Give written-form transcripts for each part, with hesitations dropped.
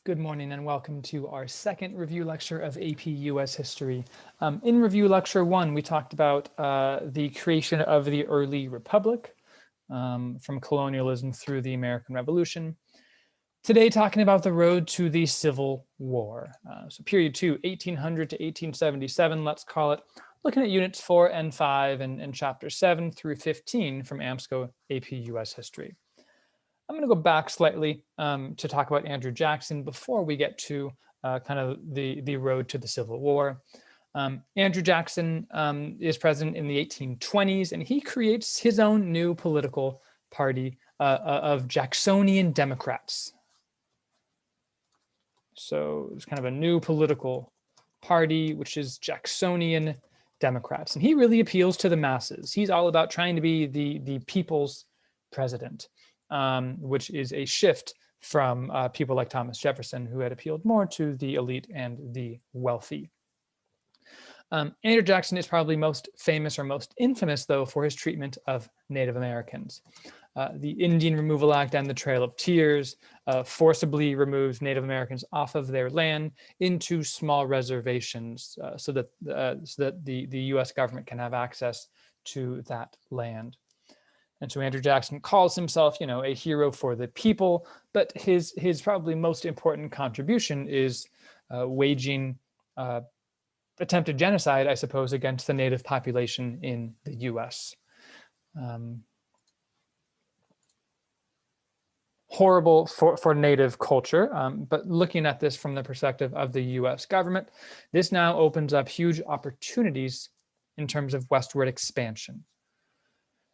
Good morning and welcome to our second review lecture of AP US history. In review lecture 1, we talked about the creation of the early republic from colonialism through the American Revolution. Today, talking about the road to the Civil War. So period 2, 1800 to 1877, let's call it, looking at units 4 and 5 and chapter 7 through 15 from AMSCO AP US history. I'm going to go back slightly to talk about Andrew Jackson before we get to kind of the road to the Civil War. Andrew Jackson is president in the 1820s, and he creates his own new political party of Jacksonian Democrats. So it's kind of a new political party, which is Jacksonian Democrats. And he really appeals to the masses. He's all about trying to be the people's president. Which is a shift from people like Thomas Jefferson, who had appealed more to the elite and the wealthy. Andrew Jackson is probably most famous or most infamous, though, for his treatment of Native Americans. The Indian Removal Act and the Trail of Tears forcibly removes Native Americans off of their land into small reservations so that the US government can have access to that land. And so Andrew Jackson calls himself, a hero for the people, but his probably most important contribution is waging attempted genocide, I suppose, against the native population in the US. Horrible for native culture, but looking at this from the perspective of the US government, this now opens up huge opportunities in terms of westward expansion.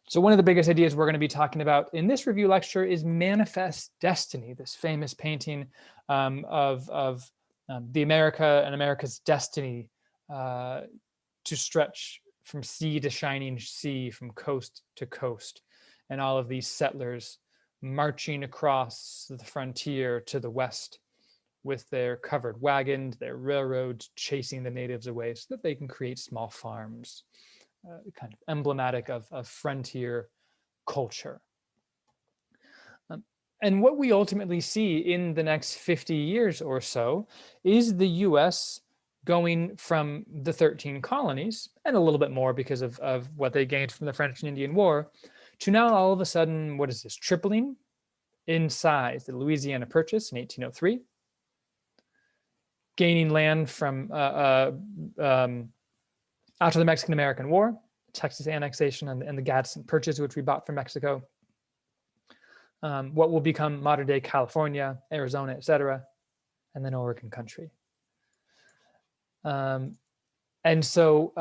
So one of the biggest ideas we're going to be talking about in this review lecture is Manifest Destiny, this famous painting of the America and America's destiny to stretch from sea to shining sea, from coast to coast, and all of these settlers marching across the frontier to the west with their covered wagons, their railroads, chasing the natives away so that they can create small farms. Kind of emblematic of frontier culture. And what we ultimately see in the next 50 years or so is the US going from the 13 colonies, and a little bit more because of what they gained from the French and Indian War, to now all of a sudden, what is this, tripling in size? The Louisiana Purchase in 1803, gaining land from after the Mexican-American War, Texas annexation and the Gadsden Purchase, which we bought from Mexico, what will become modern-day California, Arizona, etc., and then Oregon country. And so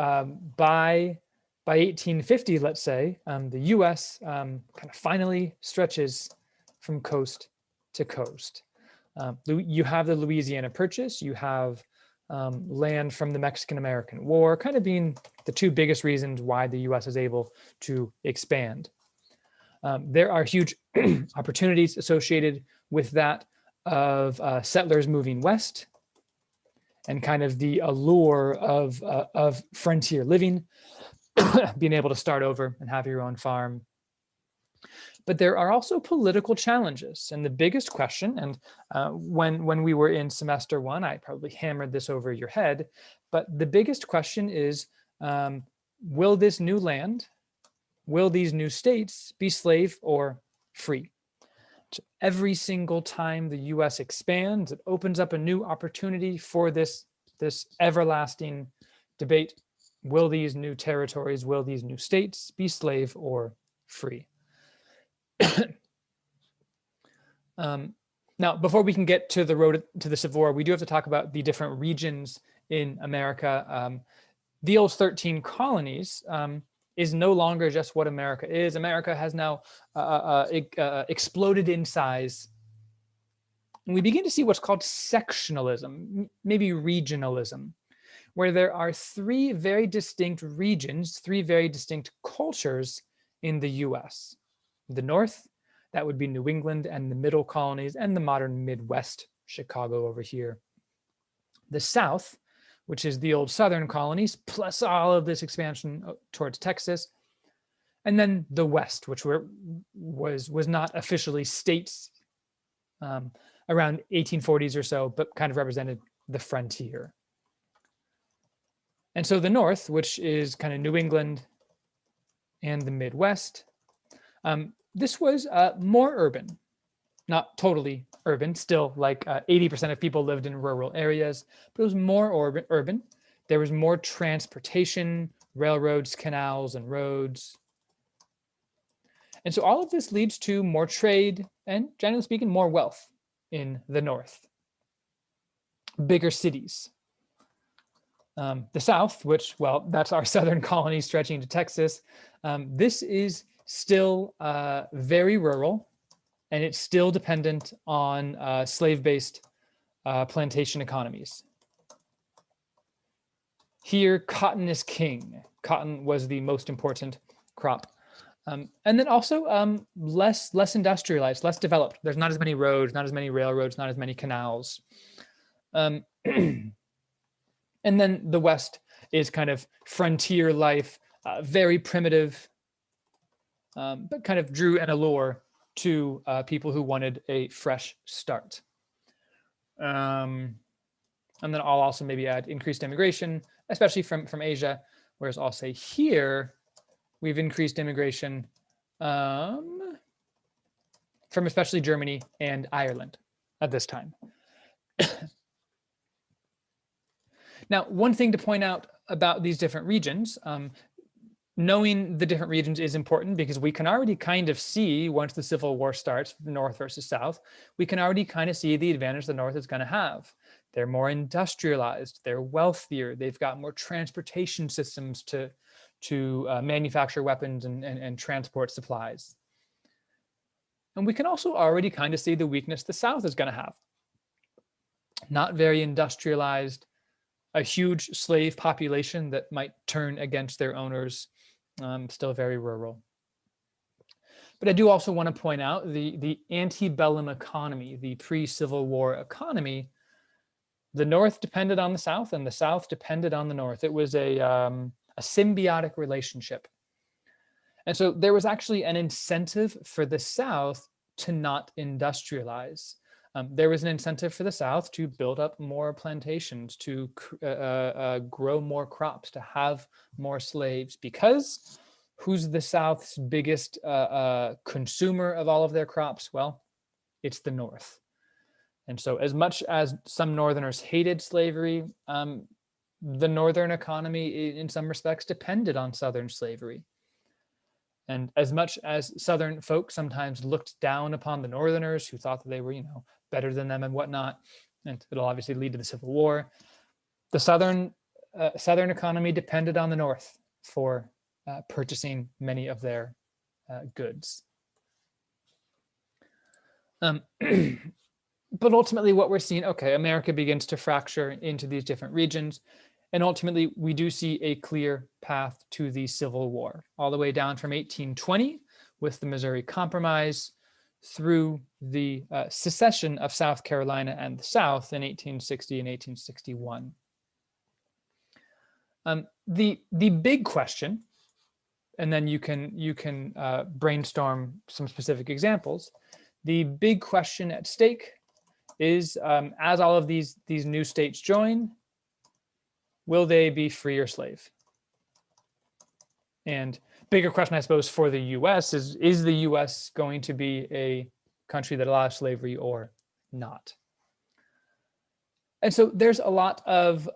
by 1850, let's say, the U.S. Kind of finally stretches from coast to coast. You have the Louisiana Purchase, you have land from the Mexican-American War, kind of being the two biggest reasons why the US is able to expand. There are huge opportunities associated with that of settlers moving west and kind of the allure of frontier living, being able to start over and have your own farm. But there are also political challenges. And the biggest question, and when we were in semester 1, I probably hammered this over your head, but the biggest question is, will this new land, will these new states be slave or free? So every single time the US expands, it opens up a new opportunity for this everlasting debate. Will these new territories, will these new states be slave or free? Now, before we can get to the road to the Civil War, we do have to talk about the different regions in America. The old 13 colonies is no longer just what America is. America has now exploded in size. And we begin to see what's called sectionalism, maybe regionalism, where there are three very distinct regions, three very distinct cultures in the US. The North, that would be New England and the middle colonies and the modern Midwest, Chicago over here. The South, which is the old Southern colonies, plus all of this expansion towards Texas. And then the West, which was not officially states, around 1840s or so, but kind of represented the frontier. And so the North, which is kind of New England and the Midwest, this was more urban, not totally urban, still like 80% of people lived in rural areas, but it was more urban. There was more transportation, railroads, canals, and roads. And so all of this leads to more trade and, generally speaking, more wealth in the North. Bigger cities. The South, which, well, that's our southern colony stretching to Texas. This is still very rural, and it's still dependent on slave-based plantation economies. Here, cotton is king. Cotton was the most important crop. And then also less industrialized, less developed. There's not as many roads, not as many railroads, not as many canals. And then the West is kind of frontier life, very primitive, but kind of drew an allure to people who wanted a fresh start. And then I'll also maybe add increased immigration, especially from Asia, whereas I'll say here, we've increased immigration from especially Germany and Ireland at this time. Now, one thing to point out about these different regions, knowing the different regions is important because we can already kind of see, once the Civil War starts, North versus South, we can already kind of see the advantage the North is going to have. They're more industrialized, they're wealthier, they've got more transportation systems to manufacture weapons and transport supplies. And we can also already kind of see the weakness the South is going to have. Not very industrialized, a huge slave population that might turn against their owners, still very rural. But I do also want to point out the antebellum economy, the pre-Civil War economy. The North depended on the South and the South depended on the North. It was a symbiotic relationship. And so there was actually an incentive for the South to not industrialize. There was an incentive for the South to build up more plantations, to grow more crops, to have more slaves, because who's the South's biggest consumer of all of their crops? Well, it's the North. And so as much as some Northerners hated slavery, the Northern economy in some respects depended on Southern slavery. And as much as Southern folks sometimes looked down upon the Northerners who thought that they were, better than them and whatnot, and it'll obviously lead to the Civil War, the Southern economy depended on the North for purchasing many of their goods. But ultimately what we're seeing, okay, America begins to fracture into these different regions. And ultimately, we do see a clear path to the Civil War, all the way down from 1820 with the Missouri Compromise through the secession of South Carolina and the South in 1860 and 1861. The big question, and then you can brainstorm some specific examples. The big question at stake is, as all of these new states join, will they be free or slave? And bigger question, I suppose, for the US is the US going to be a country that allows slavery or not? And so there's a lot of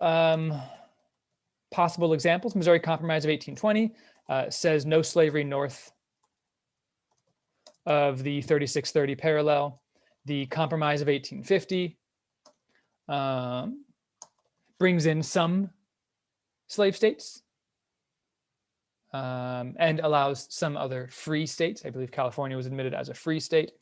possible examples. Missouri Compromise of 1820 says no slavery north of the 3630 parallel. The Compromise of 1850 brings in some slave states and allows some other free states. I believe California was admitted as a free state.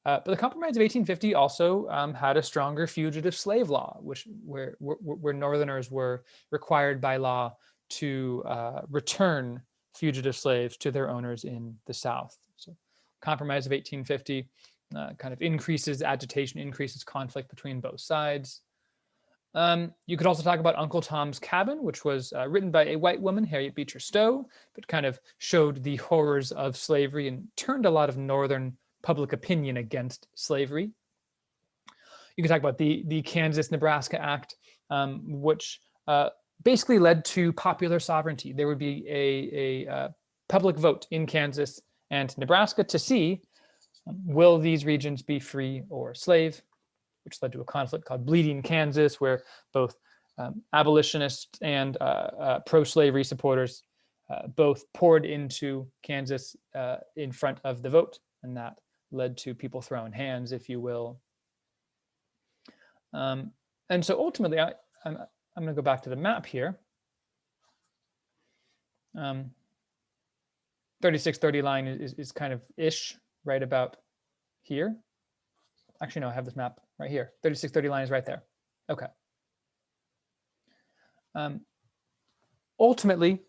But the Compromise of 1850 also had a stronger fugitive slave law, where Northerners were required by law to return fugitive slaves to their owners in the South. So Compromise of 1850 kind of increases agitation, increases conflict between both sides. You could also talk about Uncle Tom's Cabin, which was written by a white woman, Harriet Beecher Stowe, but kind of showed the horrors of slavery and turned a lot of Northern public opinion against slavery. You can talk about the Kansas-Nebraska Act, which basically led to popular sovereignty. There would be a public vote in Kansas and Nebraska to see, will these regions be free or slave, which led to a conflict called Bleeding Kansas, where both abolitionists and pro-slavery supporters both poured into Kansas in front of the vote, and that led to people throwing hands, if you will. And so ultimately, I'm going to go back to the map here. 3630 line is kind of ish right about here. Actually, no, I have this map right here. 3630 line is right there. Okay. Ultimately,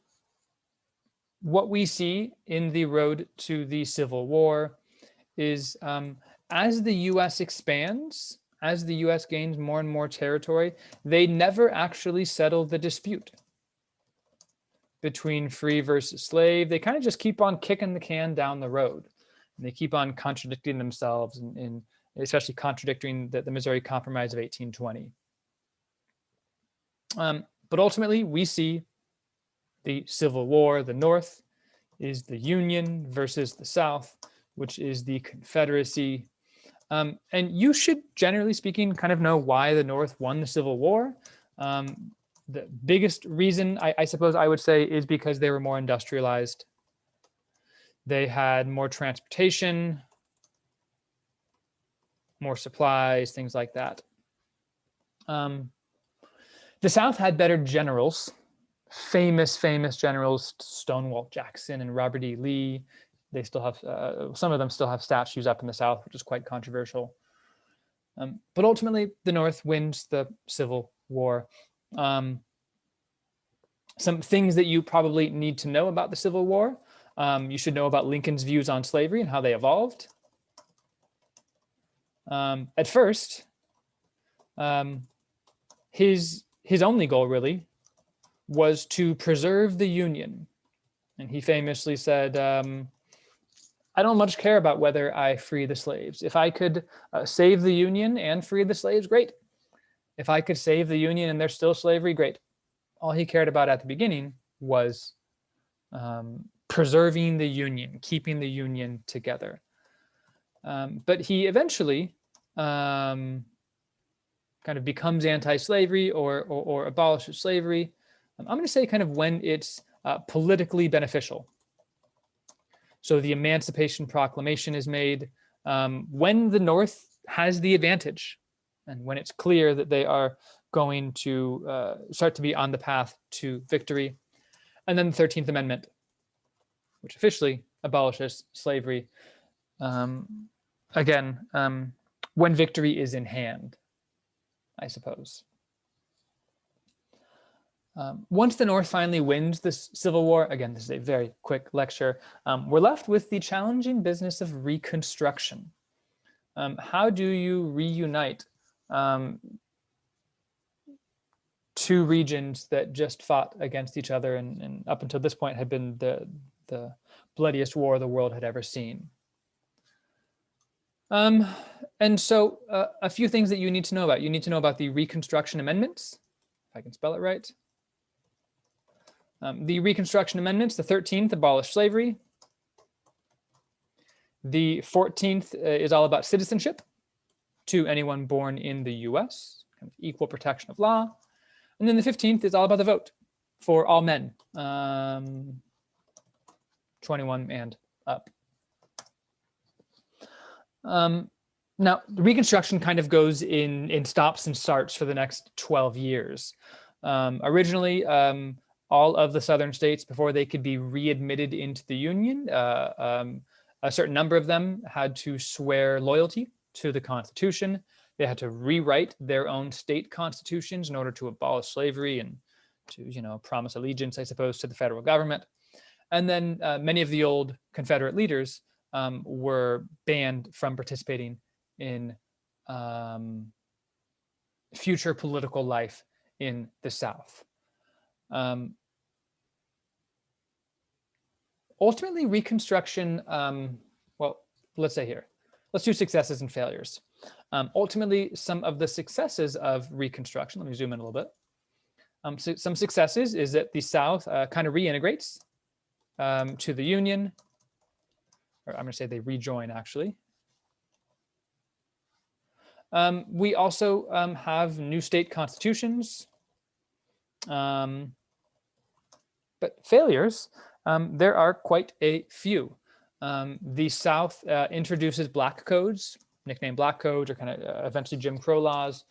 what we see in the road to the Civil War is as the US expands, as the US gains more and more territory, they never actually settle the dispute between free versus slave. They kind of just keep on kicking the can down the road. And they keep on contradicting themselves, and especially contradicting the Missouri Compromise of 1820. But ultimately, we see the Civil War. The North is the Union versus the South, which is the Confederacy. And you should, generally speaking, kind of know why the North won the Civil War. The biggest reason, I suppose I would say, is because they were more industrialized. They had more transportation, more supplies, things like that. The South had better generals, famous generals, Stonewall Jackson and Robert E. Lee. They still have, some of them still have statues up in the South, which is quite controversial. But ultimately, the North wins the Civil War. Some things that you probably need to know about the Civil War. You should know about Lincoln's views on slavery and how they evolved. At first, his only goal really was to preserve the Union. And he famously said, I don't much care about whether I free the slaves. If I could save the Union and free the slaves, great. If I could save the Union and there's still slavery, great. All he cared about at the beginning was preserving the Union, keeping the Union together. But he eventually kind of becomes anti-slavery or abolishes slavery. I'm going to say kind of when it's politically beneficial. So the Emancipation Proclamation is made when the North has the advantage, and when it's clear that they are going to start to be on the path to victory. And then the 13th Amendment, which officially abolishes slavery. Again, when victory is in hand, I suppose. Once the North finally wins this Civil War, again, this is a very quick lecture, we're left with the challenging business of Reconstruction. How do you reunite two regions that just fought against each other and up until this point had been the bloodiest war the world had ever seen? And so a few things that you need to know about. You need to know about the Reconstruction Amendments, if I can spell it right. The Reconstruction Amendments, the 13th abolished slavery. The 14th is all about citizenship to anyone born in the US, kind of equal protection of law. And then the 15th is all about the vote for all men, 21 and up. Now, the Reconstruction kind of goes in stops and starts for the next 12 years. Originally, all of the southern states, before they could be readmitted into the Union, a certain number of them had to swear loyalty to the Constitution. They had to rewrite their own state constitutions in order to abolish slavery and to, promise allegiance, I suppose, to the federal government. And then many of the old Confederate leaders were banned from participating in future political life in the South. Ultimately, Reconstruction, well, let's say here, let's do successes and failures. Ultimately, some of the successes of Reconstruction, let me zoom in a little bit. So some successes is that the South kind of reintegrates to the Union, or I'm going to say they rejoin actually. We also have new state constitutions, but failures, there are quite a few. The South introduces black codes, nicknamed black codes, or kind of eventually Jim Crow laws,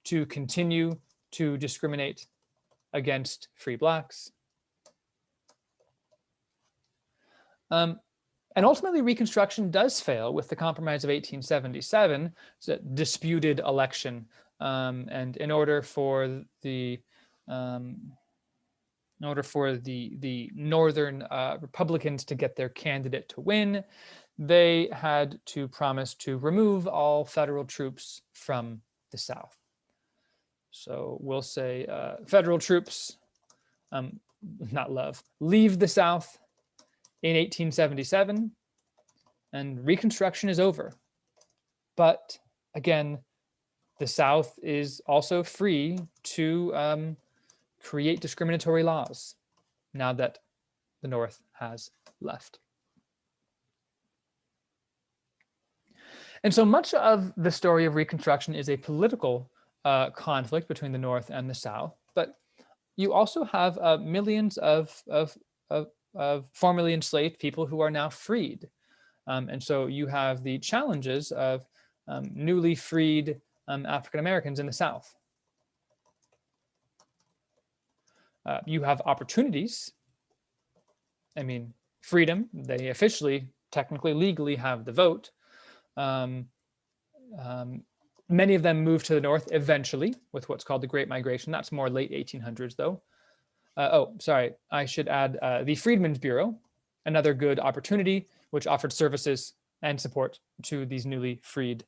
to continue to discriminate against free blacks. And ultimately, Reconstruction does fail with the Compromise of 1877. It's a disputed election, and in order for the Northern Republicans to get their candidate to win, they had to promise to remove all federal troops from the South. So we'll say federal troops, leave the South in 1877, and Reconstruction is over. But again, the South is also free to create discriminatory laws now that the North has left. And so much of the story of Reconstruction is a political conflict between the North and the South, but you also have millions of formerly enslaved people who are now freed. And so you have the challenges of newly freed African Americans in the South. You have opportunities. I mean, freedom, they officially, technically, legally have the vote. Many of them move to the North eventually with what's called the Great Migration. That's more late 1800s, though. Oh, sorry, I should add the Freedmen's Bureau, another good opportunity, which offered services and support to these newly freed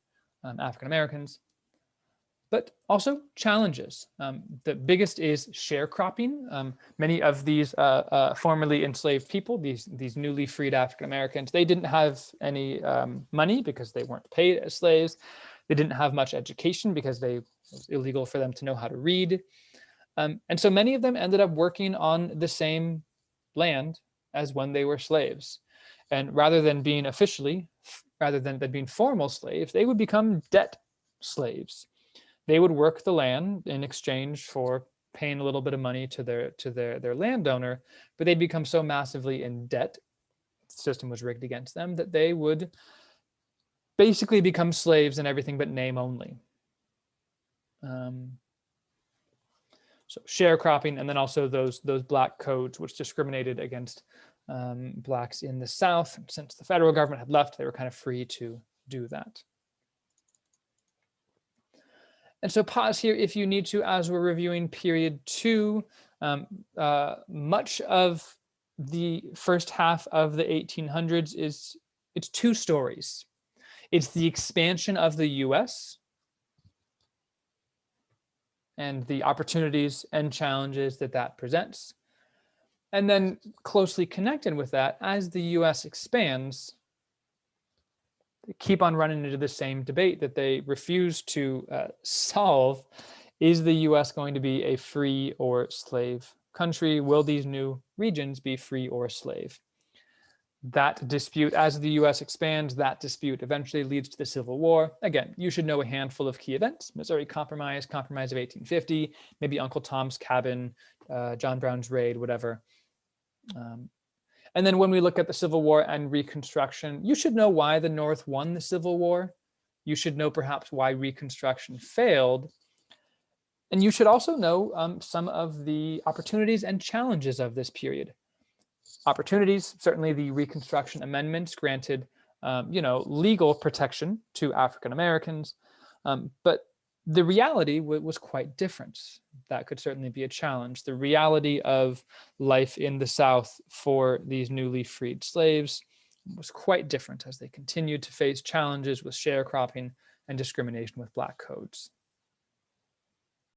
African Americans. But also challenges. The biggest is sharecropping. Many of these formerly enslaved people, these newly freed African Americans, they didn't have any money because they weren't paid as slaves. They didn't have much education because it was illegal for them to know how to read. And so many of them ended up working on the same land as when they were slaves. And rather than being being formal slaves, they would become debt slaves. They would work the land in exchange for paying a little bit of money to their landowner, but they'd become so massively in debt, the system was rigged against them, that they would basically become slaves in everything but name only. So sharecropping, and then also those black codes which discriminated against blacks in the South. Since the federal government had left, they were kind of free to do that. And so pause here if you need to, as we're reviewing period 2. Much of the first half of the 1800s it's two stories. It's the expansion of the US and the opportunities and challenges that presents. And then closely connected with that, as the US expands, they keep on running into the same debate that they refuse to solve. Is the US going to be a free or slave country? Will these new regions be free or slave? That dispute, as the US expands, that dispute eventually leads to the Civil War. Again, you should know a handful of key events: Missouri Compromise, Compromise of 1850, maybe Uncle Tom's Cabin, John Brown's Raid, whatever. And then when we look at the Civil War and Reconstruction, you should know why the North won the Civil War. You should know perhaps why Reconstruction failed. And you should also know some of the opportunities and challenges of this period. Opportunities, certainly the Reconstruction amendments granted, legal protection to African Americans, but the reality was quite different. That could certainly be a challenge. The reality of life in the South for these newly freed slaves was quite different as they continued to face challenges with sharecropping and discrimination with black codes.